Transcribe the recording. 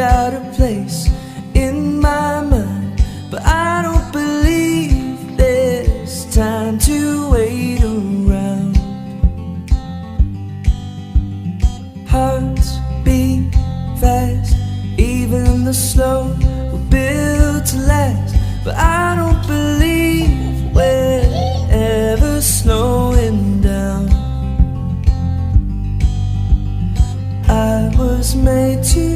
got a place in my mind, but I don't believe there's time to wait around. Hearts beat fast, even the slow were built to last, but I don't believe we're ever slowing down. I was made to